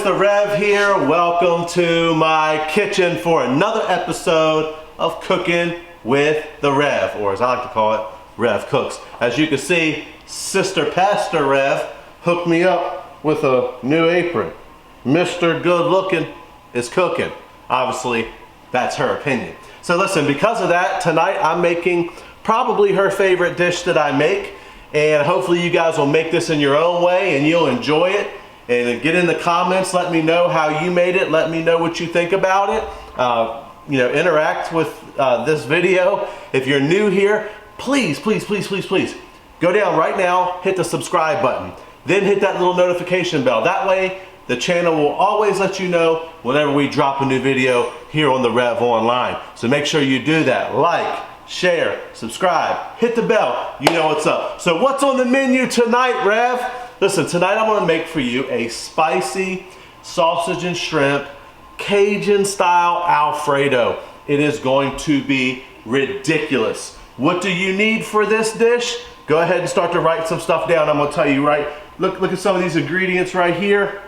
theREV here. Welcome to my kitchen for another episode of Cooking with theREV, or as I like to call it, Rev Cooks. As you can see, Sister Pastor Rev hooked me up with a new apron. Mr. Good Looking is cooking. Obviously, that's her opinion. So listen, because of that, tonight I'm making probably her favorite dish that I make, and hopefully you guys will make this in your own way and you'll enjoy it. And get in the comments, let me know how you made it, let me know what you think about it. Interact with this video. If you're new here, please go down right now, hit the subscribe button, then hit that little notification bell. That way the channel will always let you know whenever we drop a new video here on theREV Online. So make sure you do that. Like, share, subscribe, hit the bell, you know what's up. So what's on the menu tonight, Rev? Listen, tonight I'm gonna make for you a spicy sausage and shrimp Cajun-style Alfredo. It is going to be ridiculous. What do you need for this dish? Go ahead and start to write some stuff down. I'm gonna tell you look at some of these ingredients right here.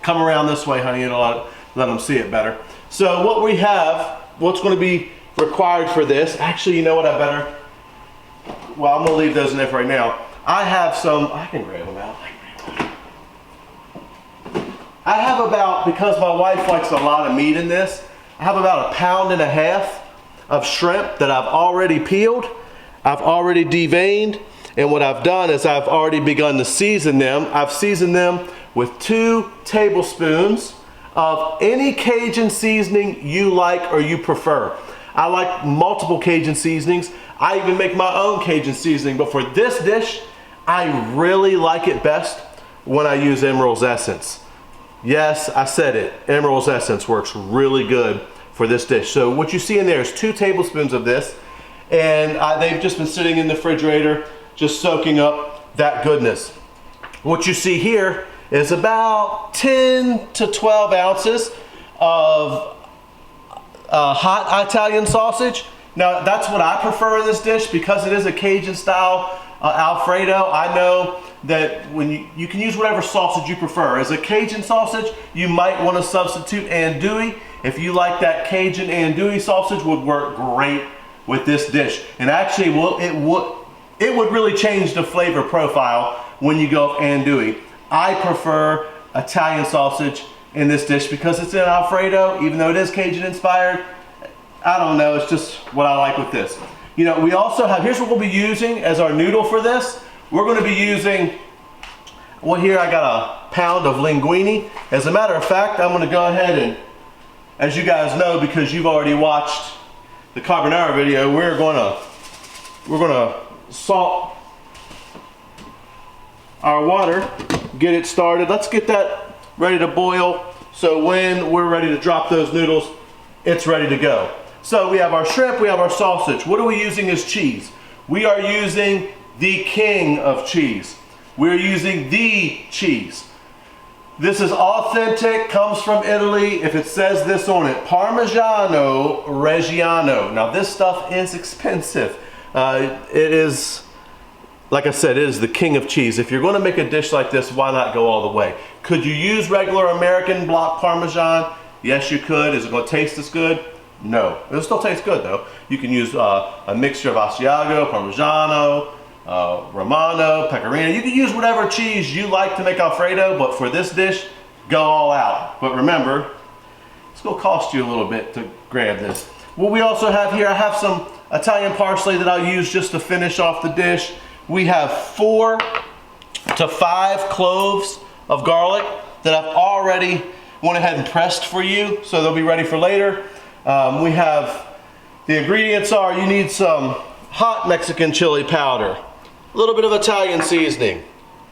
Come around this way, honey, it'll let them see it better. So what we have, what's gonna be required for this, actually, you know what, I'm gonna leave those in there for right now. I have some, I can grab them out. I have about, because my wife likes a lot of meat in this, I have about 1.5 pounds of shrimp that I've already peeled. I've already deveined, and what I've done is I've already begun to season them. I've seasoned them with 2 tablespoons of any Cajun seasoning you like or you prefer. I like multiple Cajun seasonings. I even make my own Cajun seasoning, but for this dish, I really like it best when I use Emerald's Essence. Yes, I said it. Emerald's Essence works really good for this dish. So what you see in there is 2 tablespoons of this, and they've just been sitting in the refrigerator, just soaking up that goodness. What you see here is about 10 to 12 ounces of hot Italian sausage. Now that's what I prefer in this dish because it is a Cajun style Alfredo. I know that when you can use whatever sausage you prefer. As a Cajun sausage, you might want to substitute andouille. If you like that Cajun andouille sausage, would work great with this dish. And actually, it would really change the flavor profile when you go with andouille. I prefer Italian sausage in this dish because it's an Alfredo, even though it is Cajun inspired. I don't know, it's just what I like with this. You know, we also have, here's what we'll be using as our noodle for this. We're going to be using, well, here I got 1 pound of linguine. As a matter of fact, I'm going to go ahead and, as you guys know, because you've already watched the carbonara video, we're going to salt our water, get it started. Let's get that ready to boil so when we're ready to drop those noodles, it's ready to go. So we have our shrimp, we have our sausage. What are we using as cheese? We are using the king of cheese. We're using the cheese. This is authentic, comes from Italy. If it says this on it, Parmigiano Reggiano. Now this stuff is expensive. It is, like I said, it is the king of cheese. If you're going to make a dish like this, why not go all the way? Could you use regular American block Parmesan? Yes, you could. Is it going to taste as good? No. It'll still taste good though. You can use a mixture of Asiago, Parmigiano, Romano, Pecorino. You can use whatever cheese you like to make Alfredo, but for this dish, go all out. But remember, it's going to cost you a little bit to grab this. What we also have here, I have some Italian parsley that I'll use just to finish off the dish. We have 4 to 5 cloves of garlic that I've already went ahead and pressed for you, so they'll be ready for later. We have, the ingredients are, you need some hot Mexican chili powder, a little bit of Italian seasoning,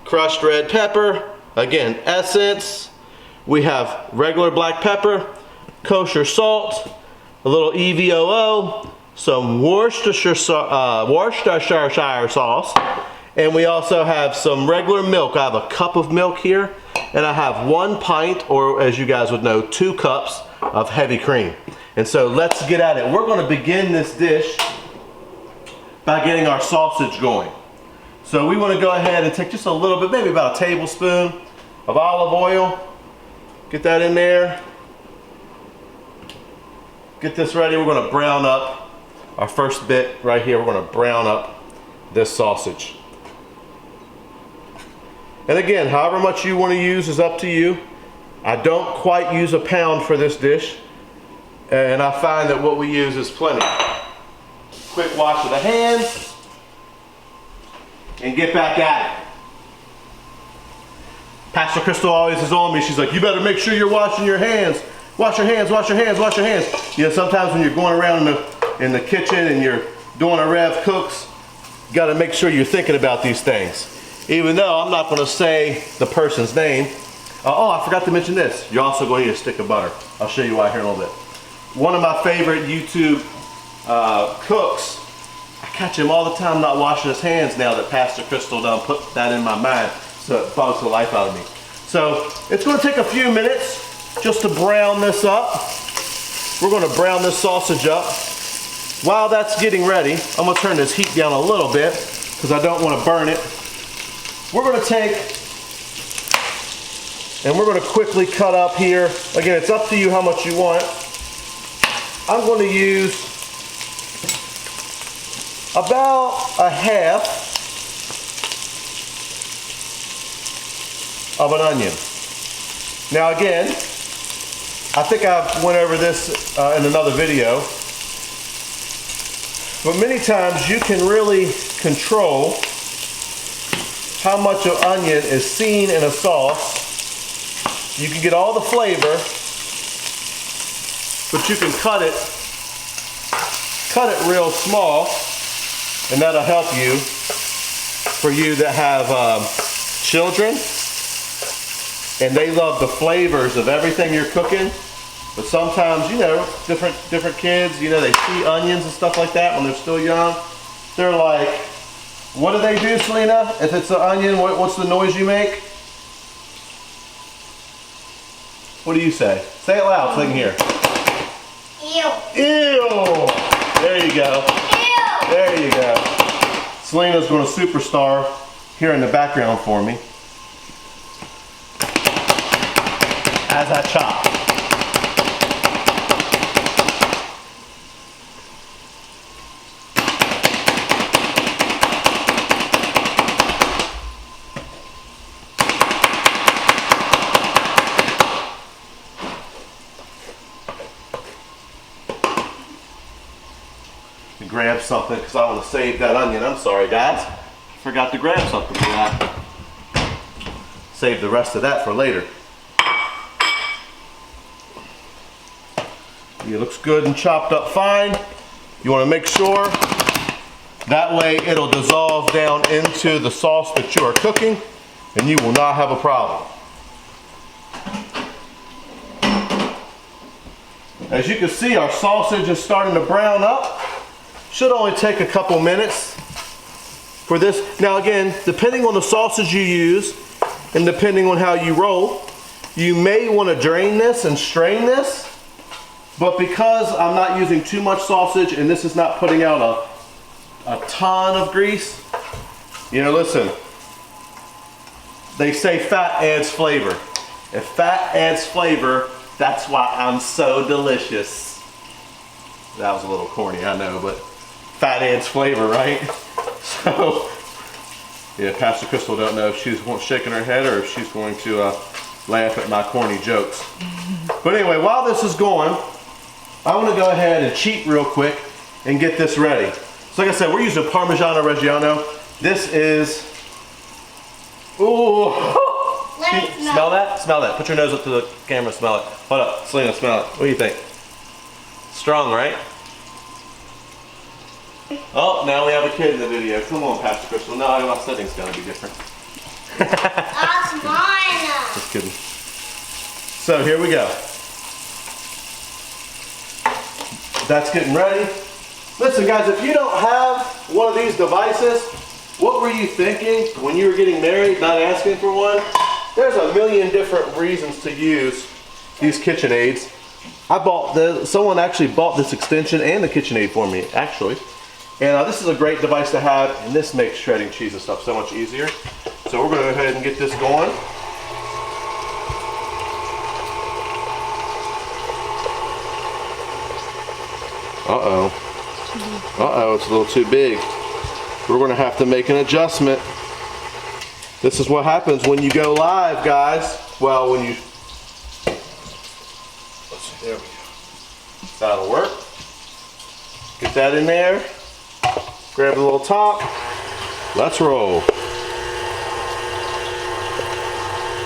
crushed red pepper, again, essence. We have regular black pepper, kosher salt, a little EVOO, some Worcestershire sauce, and we also have some regular milk. I have a cup of milk here, and I have 1 pint, or as you guys would know, 2 cups of heavy cream. And so let's get at it. We're going to begin this dish by getting our sausage going. So we want to go ahead and take just a little bit, maybe about a tablespoon of olive oil. Get that in there. Get this ready. We're going to brown up our first bit right here. We're going to brown up this sausage. And again, however much you want to use is up to you. I don't quite use a pound for this dish, and I find that what we use is plenty. Quick wash of the hands, and get back at it. Pastor Crystal always is on me. She's like, you better make sure you're washing your hands. Wash your hands, wash your hands, wash your hands. You know, sometimes when you're going around in the kitchen and you're doing a Rev cooks, you gotta make sure you're thinking about these things. Even though I'm not gonna say the person's name. Oh, I forgot to mention this. You're also going to need a stick of butter. I'll show you why here in a little bit. One of my favorite YouTube cooks, I catch him all the time not washing his hands now that Pastor Crystal done put that in my mind, so it bugs the life out of me. So it's going to take a few minutes just to brown this up. We're going to brown this sausage up. While that's getting ready, I'm going to turn this heat down a little bit because I don't want to burn it. We're going to take and we're going to quickly cut up here. Again, it's up to you how much you want. I'm going to use about a half of an onion. Now again, I think I went over this in another video, but many times you can really control how much of onion is seen in a sauce. You can get all the flavor, but you can cut it real small, and that'll help you. For you that have children, and they love the flavors of everything you're cooking, but sometimes, you know, different kids, you know, they see onions and stuff like that when they're still young. They're like, what do they do, Selena? If it's an onion, what's the noise you make? What do you say? Say it loud so they can hear. Ew. Ew. There you go. Ew. There you go. Selena's going to superstar here in the background for me as I chop. Grab something because I want to save that onion. I'm sorry, guys. Forgot to grab something for that. Save the rest of that for later. It looks good and chopped up fine. You want to make sure that way it'll dissolve down into the sauce that you are cooking, and you will not have a problem. As you can see, our sausage is starting to brown up. Should only take a couple minutes for this. Now again, depending on the sausage you use and depending on how you roll, you may want to drain this and strain this, but because I'm not using too much sausage and this is not putting out a ton of grease, you know, listen, they say fat adds flavor. If fat adds flavor, that's why I'm so delicious. That was a little corny, I know, but fat adds flavor, right? So, yeah, Pastor Crystal don't know if she's shaking her head or if she's going to laugh at my corny jokes. But anyway, while this is going, I want to go ahead and cheat real quick and get this ready. So like I said, we're using Parmigiano Reggiano. This is, ooh. Smell that? Smell that. Put your nose up to the camera, smell it. Hold up, Selena, smell it. What do you think? Strong, right? Oh, now we have a kid in the video. Come on, Pastor Crystal. No, my setting's gotta be different. That's mine. Just kidding. So here we go. That's getting ready. Listen, guys, if you don't have one of these devices, what were you thinking when you were getting married, not asking for one? There's a million different reasons to use these KitchenAids. Someone actually bought this extension and the KitchenAid for me, actually. And this is a great device to have, and this makes shredding cheese and stuff so much easier. So we're going to go ahead and get this going. Uh-oh. Uh-oh, it's a little too big. We're gonna have to make an adjustment. This is what happens when you go live, guys. Well, when you, let's see, there we go. That'll work. Get that in there. Grab a little top. Let's roll.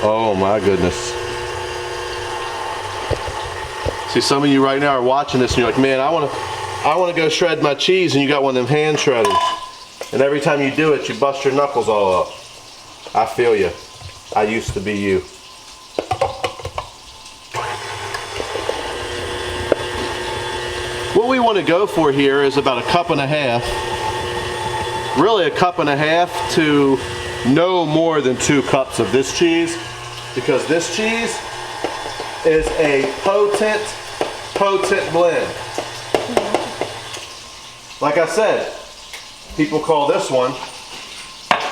Oh my goodness. See, some of you right now are watching this and you're like, man, I want to go shred my cheese, and you got one of them hand shredders. And every time you do it, you bust your knuckles all up. I feel you. I used to be you. What we want to go for here is about 1.5 cups. Really 1.5 cups to no more than 2 cups of this cheese, because this cheese is a potent blend. Like I said, people call this one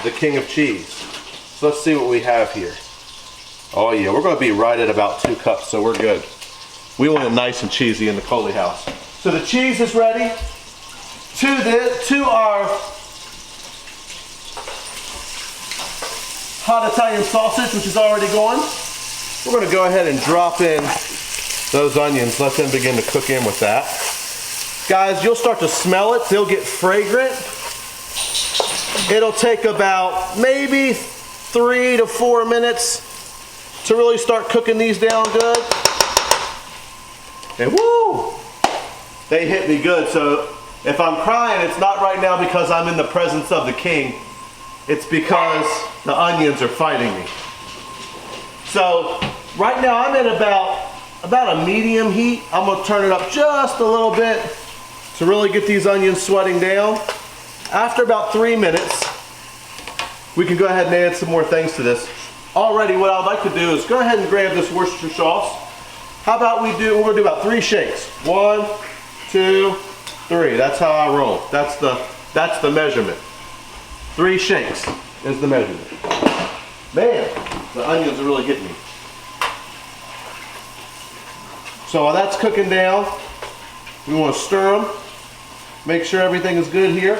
the king of cheese. So let's see what we have here. Oh yeah, we're going to be right at about 2 cups, so we're good. We want it nice and cheesy in the Coley house. So the cheese is ready. To our hot Italian sausage, which is already going, we're going to go ahead and drop in those onions. Let them begin to cook in with that. Guys, you'll start to smell it. They'll get fragrant. It'll take about maybe 3 to 4 minutes to really start cooking these down good. And woo! They hit me good. So if I'm crying, it's not right now because I'm in the presence of the king. It's because the onions are fighting me. So right now I'm at about a medium heat. I'm going to turn it up just a little bit to really get these onions sweating down. After about 3 minutes, we can go ahead and add some more things to this. Already what I'd like to do is go ahead and grab this Worcestershire sauce. How about we're going to do about 3 shakes. 1, 2, 3. That's how I roll. That's the measurement. 3 shakes is the measurement. Man, the onions are really getting me. So while that's cooking down, we want to stir them. Make sure everything is good here.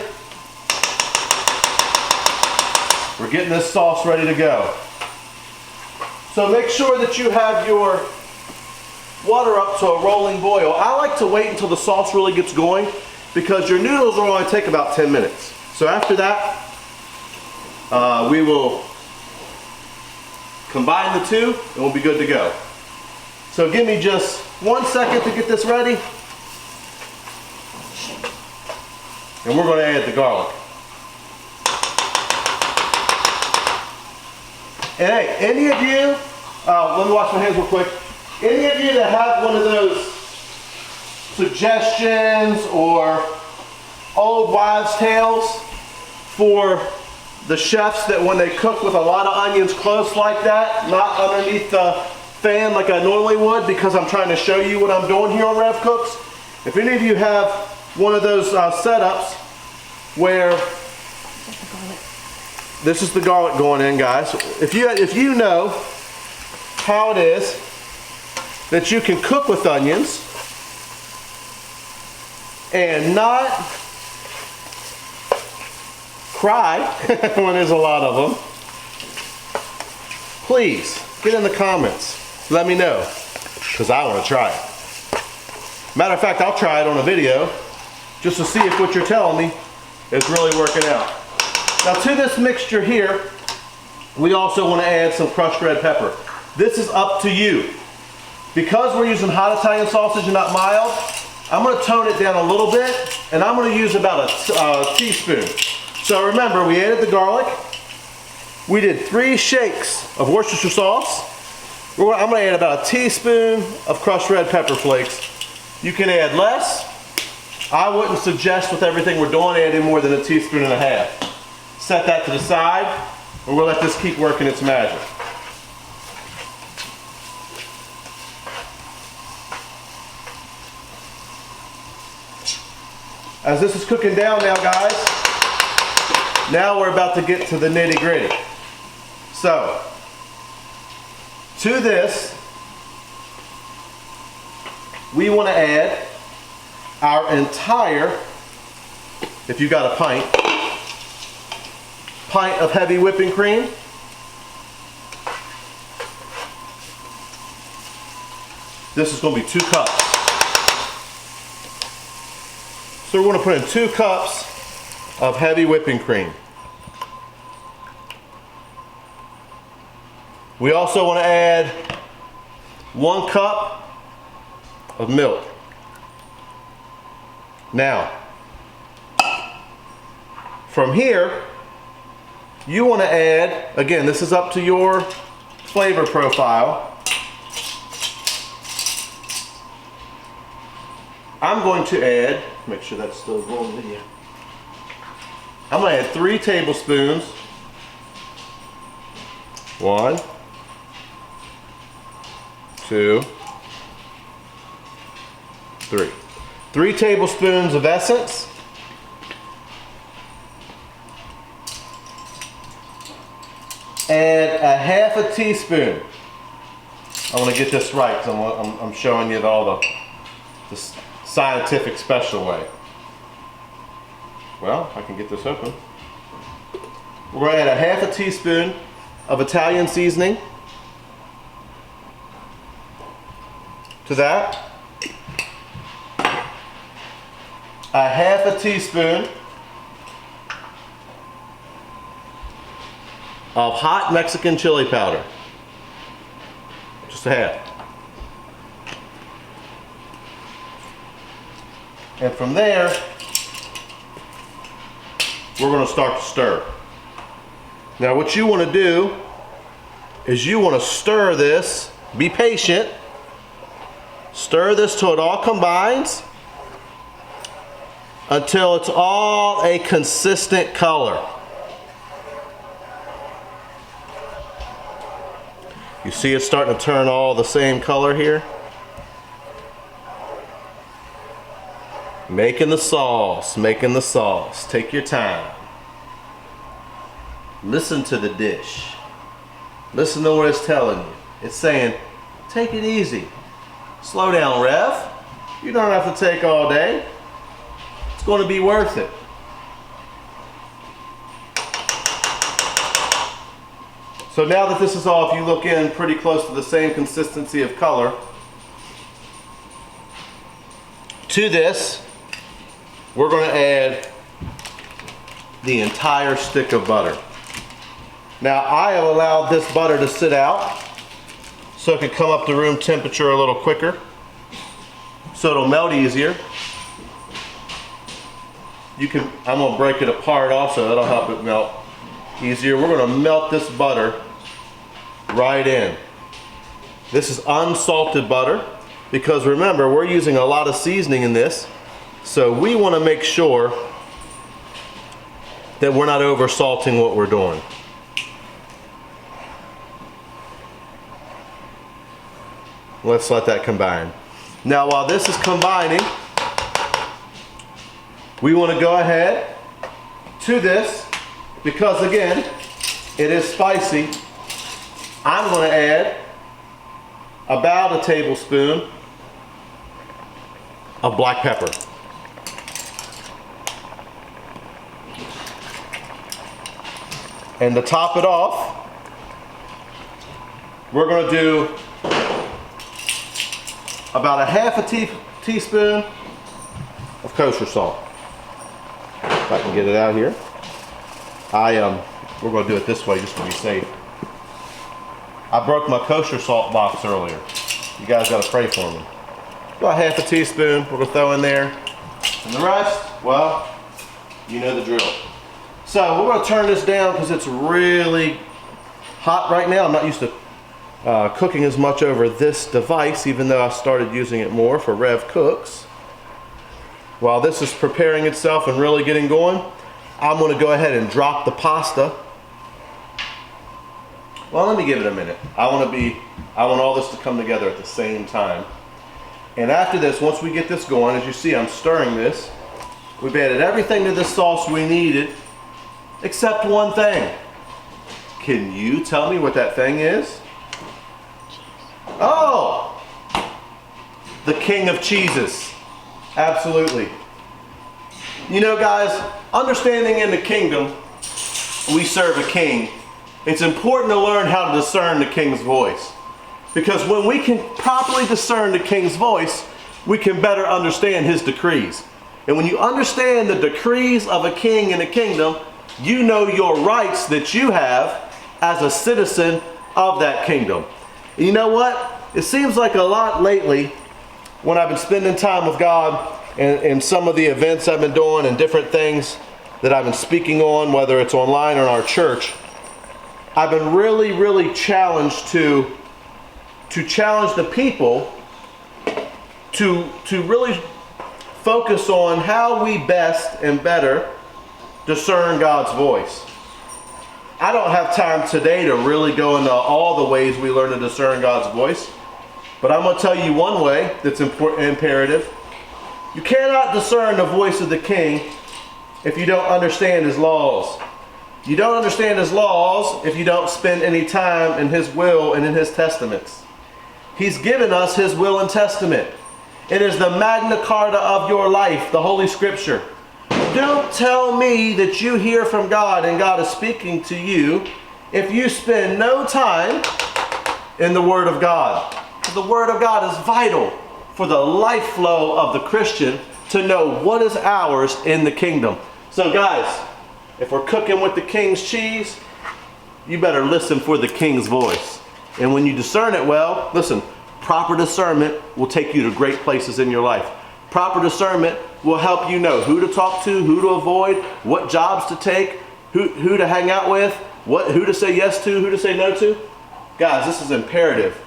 We're getting this sauce ready to go. So make sure that you have your water up to a rolling boil. I like to wait until the sauce really gets going because your noodles will only take about 10 minutes. So after that, we will combine the two and we'll be good to go. So give me just 1 second to get this ready. And we're going to add the garlic. And hey, any of you, let me wash my hands real quick. Any of you that have one of those suggestions or old wives' tales for the chefs that when they cook with a lot of onions close like that, not underneath the fan like I normally would, because I'm trying to show you what I'm doing here on Rev Cooks. If any of you have one of those setups where this is the garlic going in, guys. If you know how it is that you can cook with onions and not cry when there's a lot of them, please get in the comments. Let me know, because I want to try it. Matter of fact, I'll try it on a video just to see if what you're telling me is really working out. Now to this mixture here, we also want to add some crushed red pepper. This is up to you. Because we're using hot Italian sausage and not mild, I'm going to tone it down a little bit, and I'm going to use about a teaspoon. So remember, we added the garlic. We did 3 shakes of Worcestershire sauce. I'm going to add about a teaspoon of crushed red pepper flakes. You can add less. I wouldn't suggest with everything we're doing adding more than 1.5 teaspoons. Set that to the side, and we'll let this keep working its magic. As this is cooking down now, guys, now we're about to get to the nitty-gritty. So, to this, we want to add our entire, if you got a pint of heavy whipping cream. This is going to be 2 cups. So we're going to put in 2 cups of heavy whipping cream. We also want to add 1 cup of milk. Now, from here, you want to add, again, this is up to your flavor profile. I'm going to add, make sure that's still rolling video. I'm going to add 3 tablespoons. 1, 2, 3. 3 tablespoons of essence. And a half a teaspoon. I want to get this right because I'm showing you all the scientific special way. Well, I can get this open. We're going to add a half a teaspoon of Italian seasoning to that. A half a teaspoon of hot Mexican chili powder. Just a half. And from there, we're going to start to stir. Now what you want to do is you want to stir this, be patient, stir this till it all combines until it's all a consistent color. You see it's starting to turn all the same color here? Making the sauce, making the sauce. Take your time. Listen to the dish. Listen to what it's telling you. It's saying, take it easy. Slow down, Rev. You don't have to take all day. It's going to be worth it. So now that this is all, if you look in, pretty close to the same consistency of color, to this, we're going to add the entire stick of butter. Now I have allowed this butter to sit out so it can come up to room temperature a little quicker, so it'll melt easier. I'm going to break it apart also, that'll help it melt easier. We're going to melt this butter right in. This is unsalted butter because remember, we're using a lot of seasoning in this, so we want to make sure that we're not over salting what we're doing. Let's let that combine. Now while this is combining, we want to go ahead to this, because again, it is spicy. I'm going to add about a tablespoon of black pepper. And to top it off, we're going to do about a half a teaspoon of kosher salt. If I can get it out here. We're going to do it this way just to be safe. I broke my kosher salt box earlier. You guys got to pray for me. About half a teaspoon we're going to throw in there. And the rest, well, you know the drill. So we're going to turn this down because it's really hot right now. I'm not used to cooking as much over this device, even though I started using it more for Rev Cooks. While this is preparing itself and really getting going, I'm going to go ahead and drop the pasta. Well, let me give it a minute. I want all this to come together at the same time. And after this, once we get this going, as you see, I'm stirring this. We've added everything to this sauce we needed, except one thing. Can you tell me what that thing is? Oh! The king of cheeses. Absolutely. You know, guys, understanding in the kingdom, we serve a king. It's important to learn how to discern the king's voice. Because when we can properly discern the king's voice, we can better understand his decrees. And when you understand the decrees of a king in a kingdom, you know your rights that you have as a citizen of that kingdom. And you know what? It seems like a lot lately when I've been spending time with God and some of the events I've been doing and different things that I've been speaking on, whether it's online or in our church, I've been really challenged to challenge the people to really focus on how we best and better discern God's voice. I don't have time today to really go into all the ways we learn to discern God's voice, but I'm going to tell you one way that's imperative. You cannot discern the voice of the king if you don't understand his laws. You don't understand his laws if you don't spend any time in his will and in his testaments. He's given us his will and testament. It is the Magna Carta of your life, the Holy Scripture. Don't tell me that you hear from God and God is speaking to you if you spend no time in the Word of God. The Word of God is vital for the life flow of the Christian to know what is ours in the kingdom. So guys, if we're cooking with the king's cheese, you better listen for the king's voice. And when you discern it well, listen, proper discernment will take you to great places in your life. Proper discernment will help you know who to talk to, who to avoid, what jobs to take, who to hang out with, who to say yes to, who to say no to. Guys, this is imperative.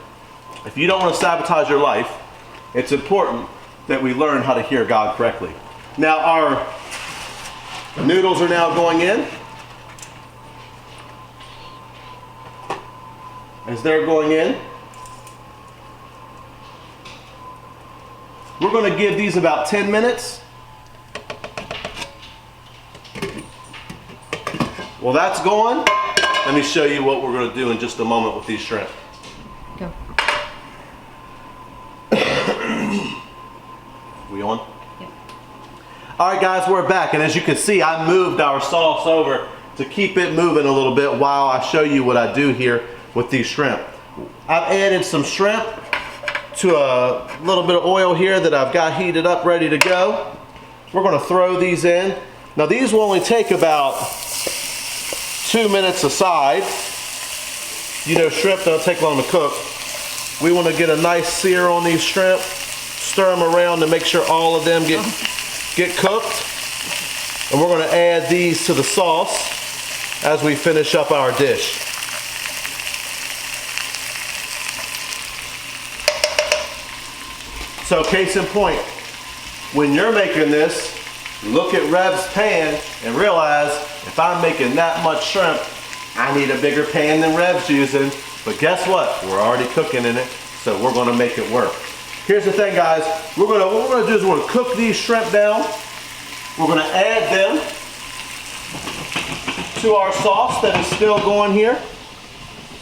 If you don't want to sabotage your life, it's important that we learn how to hear God correctly. Now our noodles are now going in. As they're going in, we're going to give these about 10 minutes. Well, that's going. Let me show you what we're going to do in just a moment with these shrimp. Go. We on? Yep. All right, guys, we're back. And as you can see, I moved our sauce over to keep it moving a little bit while I show you what I do here with these shrimp. I've added some shrimp to a little bit of oil here that I've got heated up, ready to go. We're going to throw these in. Now these will only take about 2 minutes aside. You know, shrimp don't take long to cook. We want to get a nice sear on these shrimp, stir them around to make sure all of them get cooked. And we're going to add these to the sauce as we finish up our dish. So case in point, when you're making this, look at Rev's pan and realize if I'm making that much shrimp, I need a bigger pan than Rev's using. But guess what? We're already cooking in it, so we're gonna make it work. Here's the thing, guys. What we're gonna do is we're gonna cook these shrimp down. We're gonna add them to our sauce that is still going here.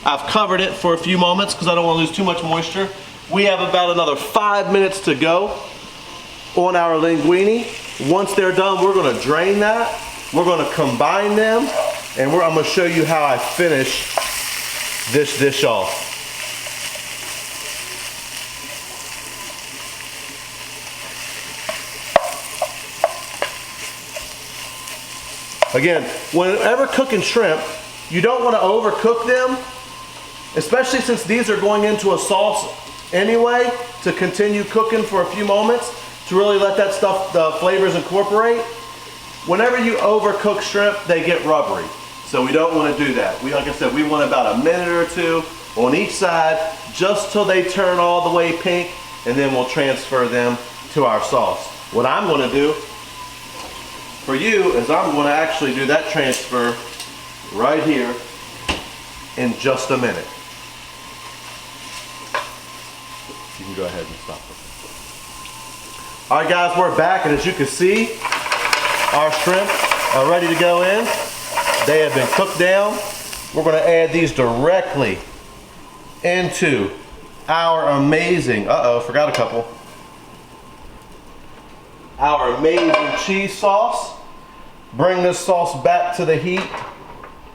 I've covered it for a few moments because I don't want to lose too much moisture. We have about another 5 minutes to go on our linguine. Once they're done, we're going to drain that. We're going to combine them, and I'm going to show you how I finish this dish off. Again, whenever cooking shrimp, you don't want to overcook them, especially since these are going into a sauce anyway, to continue cooking for a few moments to really let that stuff, the flavors incorporate. Whenever you overcook shrimp, they get rubbery. So we don't want to do that. Like I said, we want about a minute or two on each side, just till they turn all the way pink, and then we'll transfer them to our sauce. What I'm going to do for you is I'm going to actually do that transfer right here in just a minute. You can go ahead and stop it. All right, guys, we're back, and as you can see, our shrimp are ready to go in. They have been cooked down. We're going to add these directly into our amazing, forgot a couple. our amazing cheese sauce. Bring this sauce back to the heat.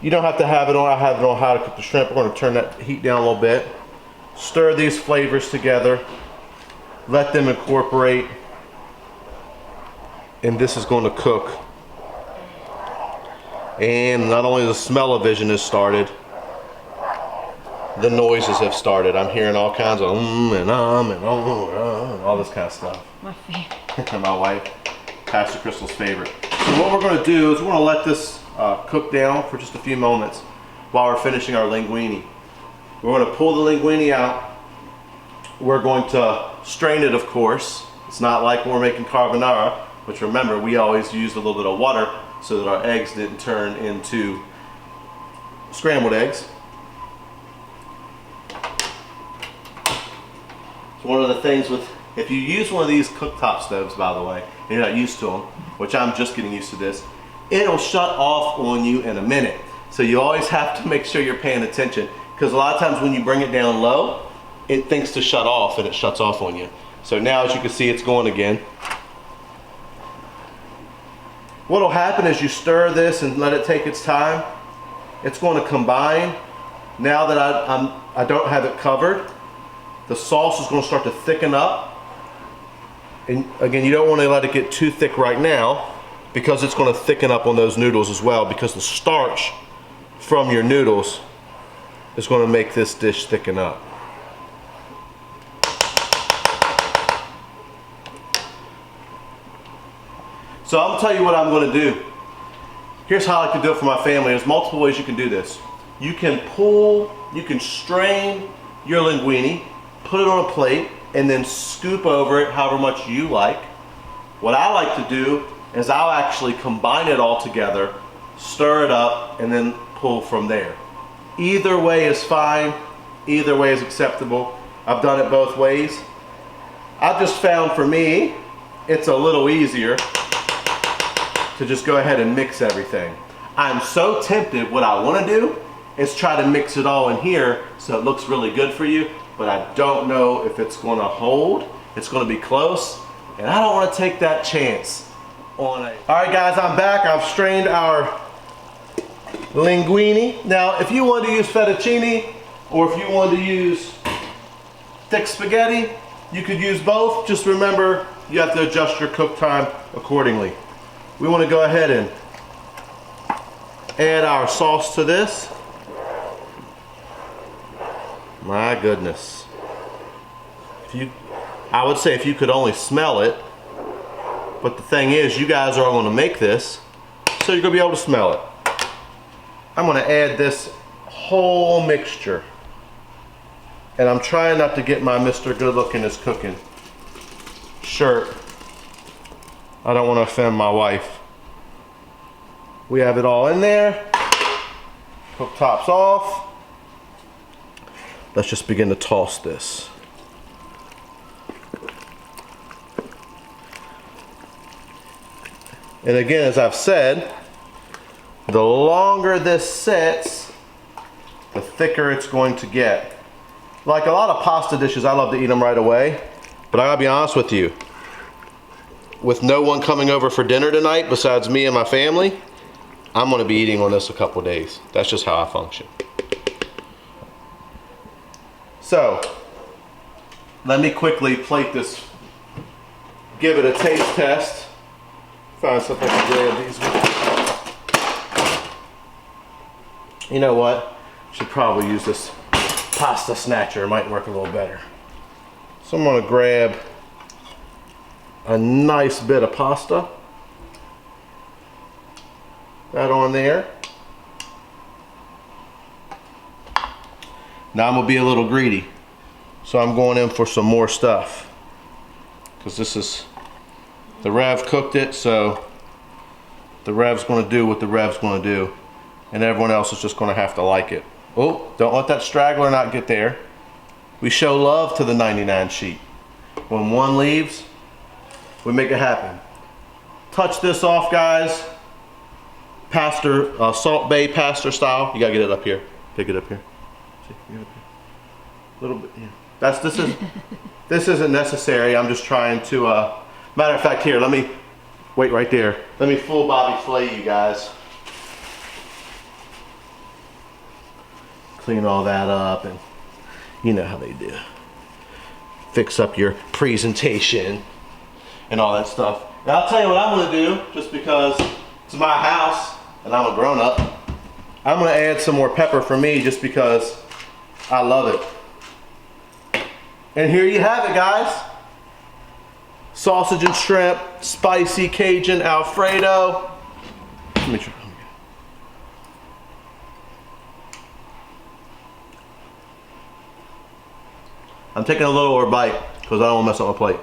You don't have to have it on. I have it on how to cook the shrimp. We're going to turn that heat down a little bit. Stir these flavors together. Let them incorporate. And this is going to cook. And not only the smell-o-vision has started, the noises have started. I'm hearing all kinds of and all this kind of stuff. My favorite. My wife, Pastor Crystal's favorite. So what we're going to do is we're going to let this cook down for just a few moments while we're finishing our linguine. We're going to pull the linguine out. We're going to strain it, of course. It's not like when we're making carbonara, which remember, we always used a little bit of water so that our eggs didn't turn into scrambled eggs. So one of the things with, if you use one of these cooktop stoves, by the way, and you're not used to them, which I'm just getting used to this, it'll shut off on you in a minute. So you always have to make sure you're paying attention, because a lot of times when you bring it down low, it thinks to shut off and it shuts off on you. So now, as you can see, it's going again. What'll happen is you stir this and let it take its time. It's going to combine. Now that I don't have it covered, the sauce is going to start to thicken up. And again, you don't want to let it get too thick right now, because it's going to thicken up on those noodles as well, because the starch from your noodles is going to make this dish thicken up. So I'm gonna tell you what I'm gonna do. Here's how I like to do it for my family. There's multiple ways you can do this. You can strain your linguine, put it on a plate, and then scoop over it however much you like. What I like to do is I'll actually combine it all together, stir it up, and then pull from there. Either way is fine. Either way is acceptable. I've done it both ways. I've just found, for me, it's a little easier to just go ahead and mix everything. I'm so tempted, what I want to do is try to mix it all in here so it looks really good for you, but I don't know if it's going to hold. It's going to be close, and I don't want to take that chance on it. All right, guys, I'm back. I've strained our linguine. Now, if you wanted to use fettuccine, or if you wanted to use thick spaghetti, you could use both. Just remember, you have to adjust your cook time accordingly. We want to go ahead and add our sauce to this. My goodness. I would say if you could only smell it, but the thing is, you guys are going to make this, so you're going to be able to smell it. I'm going to add this whole mixture. And I'm trying not to get my Mr. Good Looking is Cooking shirt. I don't want to offend my wife. We have it all in there. Cooktops off. Let's just begin to toss this. And again, as I've said, the longer this sits, the thicker it's going to get. Like a lot of pasta dishes, I love to eat them right away. But I gotta be honest with you, with no one coming over for dinner tonight besides me and my family, I'm gonna be eating on this a couple days. That's just how I function. So, let me quickly plate this, give it a taste test. Find something to grab these with. You know what? Should probably use this pasta snatcher. It might work a little better. So I'm gonna grab a nice bit of pasta. That on there. Now I'm gonna be a little greedy. So I'm going in for some more stuff. Because this is, the Rev cooked it, so the Rev's gonna do what the Rev's gonna do. And everyone else is just gonna have to like it. Oh, don't let that straggler not get there. We show love to the 99 sheep. When one leaves, we make it happen. Touch this off, guys. Pastor, Salt Bay pastor style. You gotta get it up here. Pick it up here. See, get it up here. A little bit, yeah. This isn't necessary. I'm just trying to Matter of fact, here, let me, wait right there. Let me full Bobby flay you guys. Clean all that up, and you know how they do. Fix up your presentation and all that stuff. Now I'll tell you what I'm gonna do, just because it's my house and I'm a grown up. I'm gonna add some more pepper for me just because I love it. And here you have it, guys. Sausage and shrimp, spicy Cajun Alfredo. Let me try. I'm taking a little more bite because I don't want to mess up my plate.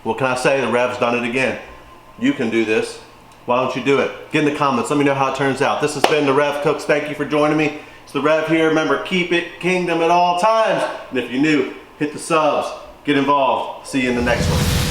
What can I say? The Rev's done it again. You can do this. Why don't you do it? Get in the comments. Let me know how it turns out. This has been the Rev Cooks. Thank you for joining me. It's the Rev here. Remember, keep it kingdom at all times. And if you're new, hit the subs. Get involved. See you in the next one.